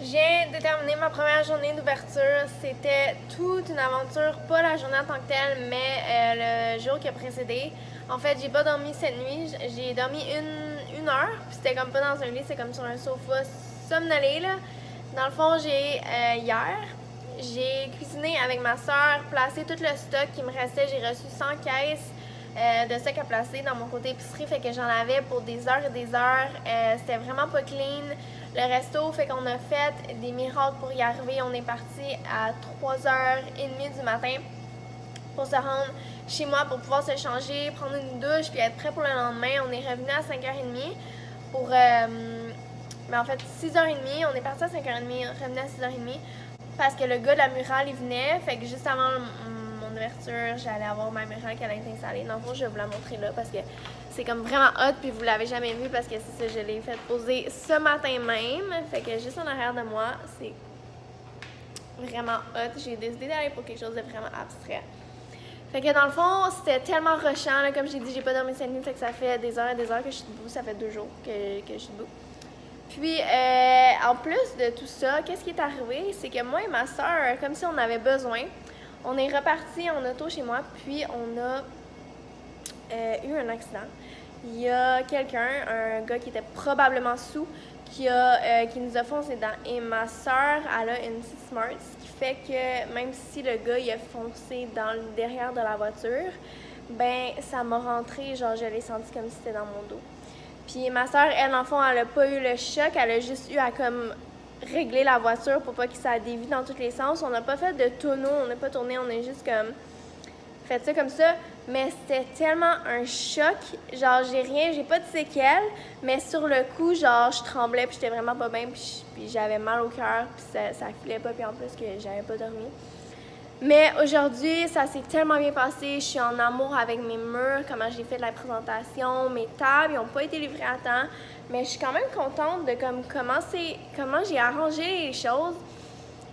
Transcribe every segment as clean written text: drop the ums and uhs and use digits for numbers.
Je viens de terminer ma première journée d'ouverture. C'était toute une aventure, pas la journée en tant que telle, mais le jour qui a précédé. En fait, j'ai pas dormi cette nuit. J'ai dormi une heure, puis c'était comme pas dans un lit, c'est comme sur un sofa somnolé, là. Dans le fond, hier, j'ai cuisiné avec ma soeur, placé tout le stock qui me restait. J'ai reçu 100 caisses de stock à placer dans mon côté épicerie, fait que j'en avais pour des heures et des heures. C'était vraiment pas clean. Le resto, fait qu'on a fait des miracles pour y arriver. On est parti à 3h30 du matin pour se rendre chez moi pour pouvoir se changer, prendre une douche puis être prêt pour le lendemain. On est revenu à 5h30 pour... mais en fait, 6h30, on est parti à 5h30, revenu à 6h30 parce que le gars de la murale, il venait. Fait que juste avant mon ouverture, j'allais avoir ma murale qui allait être installée. Dans le fond, je vais vous la montrer là parce que c'est comme vraiment hot, puis vous l'avez jamais vu parce que c'est ça, je l'ai fait poser ce matin même. Fait que juste en arrière de moi, c'est vraiment hot. J'ai décidé d'aller pour quelque chose de vraiment abstrait. Fait que dans le fond, c'était tellement rushant, là, comme j'ai dit, j'ai pas dormi cette nuit, fait que ça fait des heures et des heures que je suis debout, ça fait 2 jours que je suis debout. Puis, en plus de tout ça, qu'est-ce qui est arrivé? C'est que moi et ma soeur, comme si on avait besoin, on est reparti en auto chez moi, puis on a eu un accident. Il y a quelqu'un, un gars qui était probablement sous, qui nous a foncé dedans. Et ma soeur, elle a une petite Smart, ce qui fait que même si le gars il a foncé dans le derrière de la voiture, ben ça m'a rentré, genre je l'ai senti comme si c'était dans mon dos. Puis ma soeur, elle, en fond, elle a pas eu le choc, elle a juste eu à comme régler la voiture pour pas que ça dévie dans tous les sens. On n'a pas fait de tonneau, on n'a pas tourné, on a juste comme fait ça comme ça. Mais c'était tellement un choc, genre j'ai pas de séquelles, mais sur le coup, genre je tremblais puis j'étais vraiment pas bien puis j'avais mal au cœur puis ça filait pas puis en plus que j'avais pas dormi. Mais aujourd'hui, ça s'est tellement bien passé, je suis en amour avec mes murs, comment j'ai fait de la présentation, mes tables, ils n'ont pas été livrés à temps, mais je suis quand même contente de comment j'ai arrangé les choses.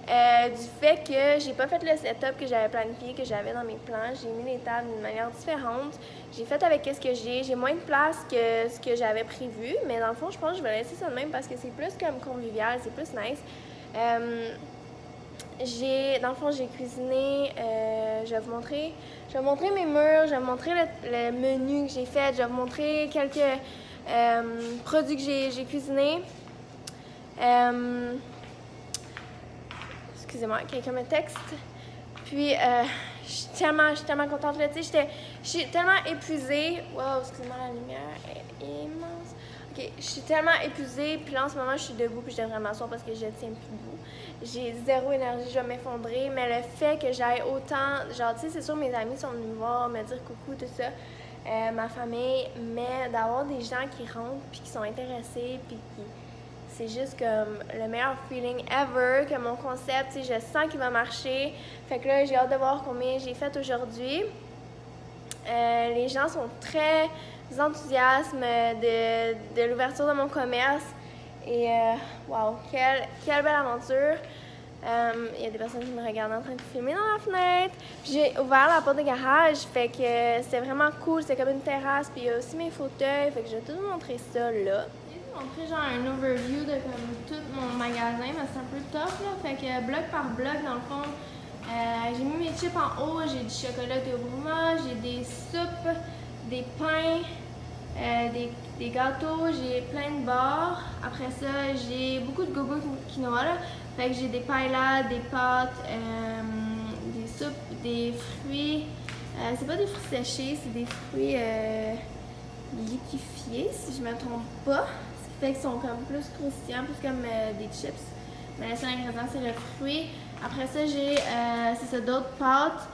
Du fait que j'ai pas fait le setup que j'avais planifié, que j'avais dans mes plans. J'ai mis les tables d'une manière différente. J'ai fait avec ce que j'ai. J'ai moins de place que ce que j'avais prévu, mais dans le fond, je pense que je vais laisser ça de même parce que c'est plus comme convivial, c'est plus nice. Dans le fond, j'ai cuisiné. Je vais vous montrer mes murs, je vais vous montrer le menu que j'ai fait, je vais vous montrer quelques produits que j'ai cuisinés. Excusez-moi, quelqu'un me texte. Puis, je suis tellement contente. Je suis tellement épuisée. Wow, excusez-moi, la lumière est immense. Ok, je suis tellement épuisée. Puis là, en ce moment, je suis debout. Puis je devrais m'asseoir parce que je tiens plus debout. J'ai zéro énergie, je vais m'effondrer. Mais le fait que j'aille autant. Genre, tu sais, c'est sûr, mes amis sont venus me voir, me dire coucou, tout ça. Ma famille. Mais d'avoir des gens qui rentrent, puis qui sont intéressés, puis qui. C'est juste comme le meilleur feeling ever, que mon concept, je sens qu'il va marcher. Fait que là, j'ai hâte de voir combien j'ai fait aujourd'hui. Les gens sont très enthousiastes de l'ouverture de mon commerce. Et wow, quelle belle aventure. Il y a des personnes qui me regardent en train de filmer dans la fenêtre. J'ai ouvert la porte de garage, fait que c'était vraiment cool. C'est comme une terrasse, puis il y a aussi mes fauteuils. Fait que je vais tout vous montrer ça là. Montrer genre un overview de comme tout mon magasin, mais c'est un peu tough là, fait que bloc par bloc dans le fond, j'ai mis mes chips en haut, j'ai du chocolat de Bruma, j'ai des soupes, des pains, des gâteaux, j'ai plein de barres. Après ça, j'ai beaucoup de gogo quinoa là, fait que j'ai des paellas, des pâtes, des soupes, des fruits, c'est pas des fruits séchés, c'est des fruits liquéfiés si je me trompe pas. Fait qu'ils sont comme plus croustillants, plus comme des chips. Mais le seul ingrédient, c'est le fruit. Après ça, j'ai d'autres pâtes,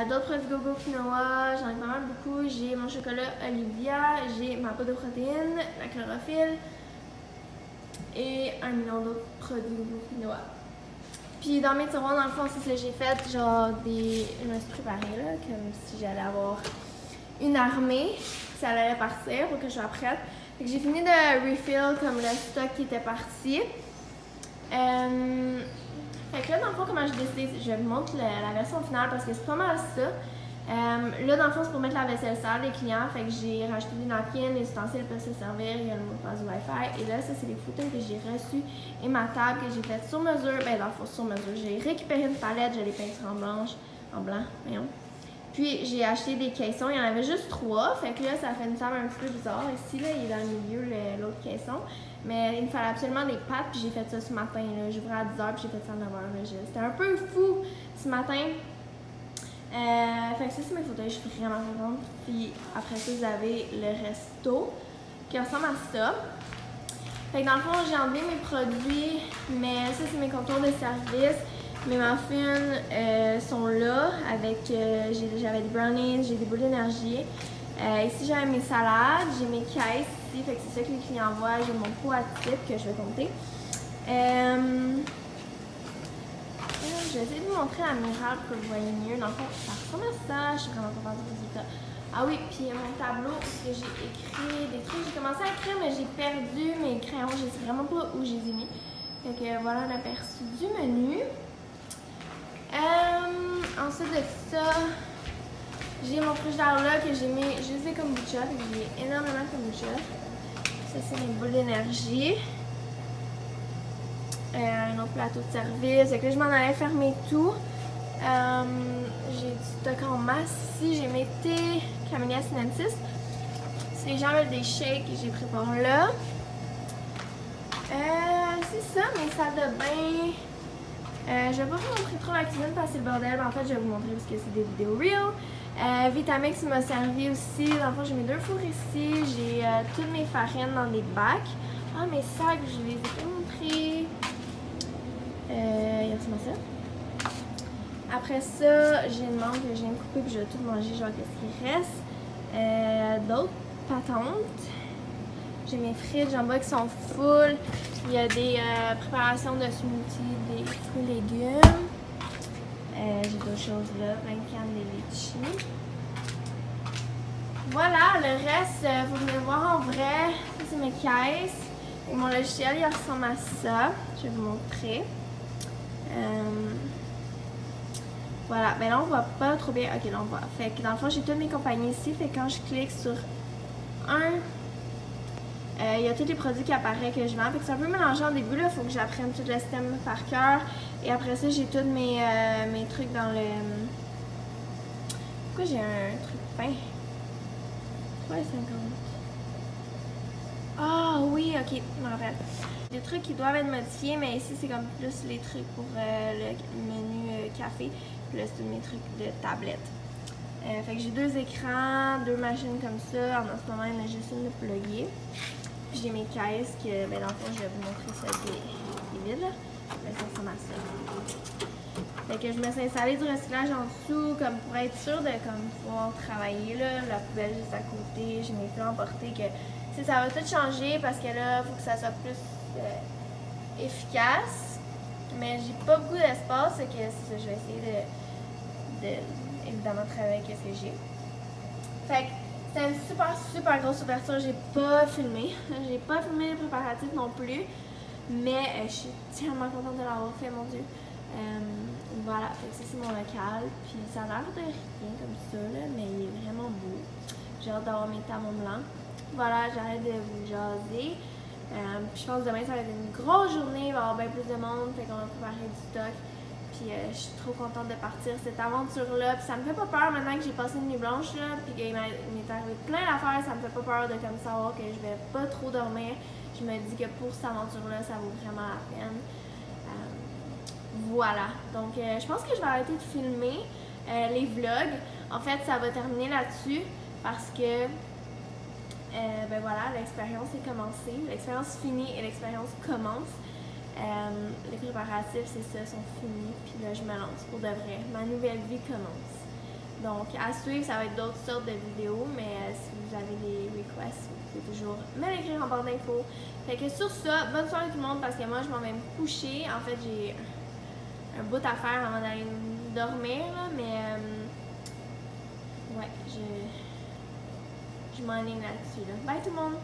d'autres produits gogo quinoa. J'en ai pas mal beaucoup. J'ai mon chocolat Olivia, j'ai ma poudre de protéines, la chlorophylle et 1 million d'autres produits gogo quinoa. Puis dans mes tiroirs, dans le fond, c'est ça que j'ai fait. Genre je me suis préparée là, comme si j'allais avoir une armée. Ça allait partir pour que je sois prête. J'ai fini de refill comme le stock qui était parti. Fait que là, dans le fond, comment j'ai décidé, je vous montre la version finale parce que c'est pas mal ça. Là, dans le fond, c'est pour mettre la vaisselle sale des clients. Fait que j'ai racheté des napkins, les ustensiles peuvent se servir. Il y a le mot de passe du Wi-Fi. Et là, ça, c'est les fauteuils que j'ai reçus et ma table que j'ai faite sur mesure. Ben, dans le fond, sur mesure. J'ai récupéré une palette, je l'ai peinte en blanc, voyons. Puis, j'ai acheté des caissons. Il y en avait juste 3. Fait que là, ça fait une table un peu bizarre. Ici, là, il est dans le milieu, l'autre caisson. Mais il me fallait absolument des pattes. Puis, j'ai fait ça ce matin. J'ouvrais à 10h, puis j'ai fait ça à 9h. C'était un peu fou ce matin. Fait que ça, c'est mes fauteuils, je suis vraiment contente. Puis après ça, vous avez le resto qui ressemble à ça. Fait que dans le fond, j'ai enlevé mes produits, mais ça, c'est mes contours de service. Mes muffins sont là avec, j'avais des brownies, j'ai des boules d'énergie. Ici, j'avais mes salades, j'ai mes caisses ici, fait que c'est ça que les clients voient. J'ai mon pot à type que je vais compter. Je vais essayer de vous montrer la miroir pour que vous voyez mieux. Dans le fond, ça ressemble à ça. Je suis vraiment contente du résultat. Ah oui, puis mon tableau, parce que j'ai écrit des trucs. J'ai commencé à écrire, mais j'ai perdu mes crayons. Je sais vraiment pas où je les ai mis. Fait que voilà un aperçu du menu. Ensuite de ça, j'ai mon frigidaire là que j'ai mis juste des kombucha. Fait que j'ai énormément de kombucha. Ça, c'est mes boules d'énergie. Un autre plateau de service. Donc là, je m'en allais fermer tout. J'ai du stock en masse ici. J'ai mes thés Camellia sinensis. Si les gens veulent des shakes, j'ai pris par là. C'est ça, mes salles de bain. Je vais pas vous montrer trop la cuisine parce que c'est le bordel. Mais en fait, je vais vous montrer parce que c'est des vidéos real. Vitamix m'a servi aussi. Dans le fond, j'ai mes 2 fours ici. J'ai toutes mes farines dans des bacs. Ah, mes sacs, je les ai pas montrés. Il ressemble à ça. Après ça, j'ai une mangue que je viens de couper puis je vais tout manger, je vois qu'est-ce qui reste. D'autres patentes. J'ai mes frites en bas qui sont full. Il y a des préparations de smoothies, des fruits et légumes. J'ai d'autres choses là, 20 cannes de litchi. Voilà, le reste, vous venez le voir en vrai. Ça, c'est mes caisses. Et mon logiciel, il ressemble à ça. Je vais vous montrer. Voilà, mais là on voit pas trop bien. Ok, là on voit. Fait que dans le fond, j'ai toutes mes compagnies ici. Fait que quand je clique sur un, il y a tous les produits qui apparaissent que je vends. Fait que c'est un peu mélangé au début. Il faut que j'apprenne tout le système par cœur. Et après ça, j'ai tous mes trucs dans le. Pourquoi j'ai un truc peint? 3,50. Ah oui, ok, je me rappelle. Des trucs qui doivent être modifiés, mais ici c'est comme plus les trucs pour le menu café. Puis là c'est mes trucs de tablette. Fait que j'ai 2 écrans, 2 machines comme ça. En ce moment, il y en a juste une de plugger. Puis j'ai mes caisses que, ben dans le fond, je vais vous montrer ça qui est vide là. Ben, ça ressemble à ça. Fait que je me suis installée du recyclage en dessous, comme pour être sûre de comme, pouvoir travailler là. La poubelle juste à côté. J'ai mes plans emportés que ça va tout changer parce que là, il faut que ça soit plus efficace. Mais j'ai pas beaucoup d'espace, c'est que je vais essayer de évidemment travailler avec ce que j'ai. Fait que c'était une super grosse ouverture. J'ai pas filmé. J'ai pas filmé les préparatifs non plus. Mais je suis tellement contente de l'avoir fait, mon Dieu. Voilà, fait que ça c'est mon local. Puis ça a l'air de rien comme ça, là, mais il est vraiment beau. J'ai hâte d'avoir mes tamons blancs. Voilà, j'arrête de vous jaser. Puis je pense que demain ça va être une grosse journée, il va y avoir bien plus de monde, fait qu'on va préparer du stock. Puis je suis trop contente de partir cette aventure-là. Puis ça me fait pas peur maintenant que j'ai passé une nuit blanche, là, puis qu'il m'est arrivé plein d'affaires, ça me fait pas peur de comme savoir que je vais pas trop dormir. Je me dis que pour cette aventure-là, ça vaut vraiment la peine. Voilà, donc je pense que je vais arrêter de filmer les vlogs. En fait, ça va terminer là-dessus parce que ben voilà, l'expérience est commencée, l'expérience finie et l'expérience commence. Les préparatifs, c'est ça, sont finis, puis là je me lance pour de vrai. Ma nouvelle vie commence. Donc à suivre, ça va être d'autres sortes de vidéos, mais si vous avez des requests, vous pouvez toujours me l'écrire en barre d'infos. Fait que sur ça, bonne soirée tout le monde parce que moi je m'en vais me coucher. En fait, j'ai un bout à faire avant d'aller dormir, là, mais ouais, je m'enligne là-dessus. Là. Bye tout le monde!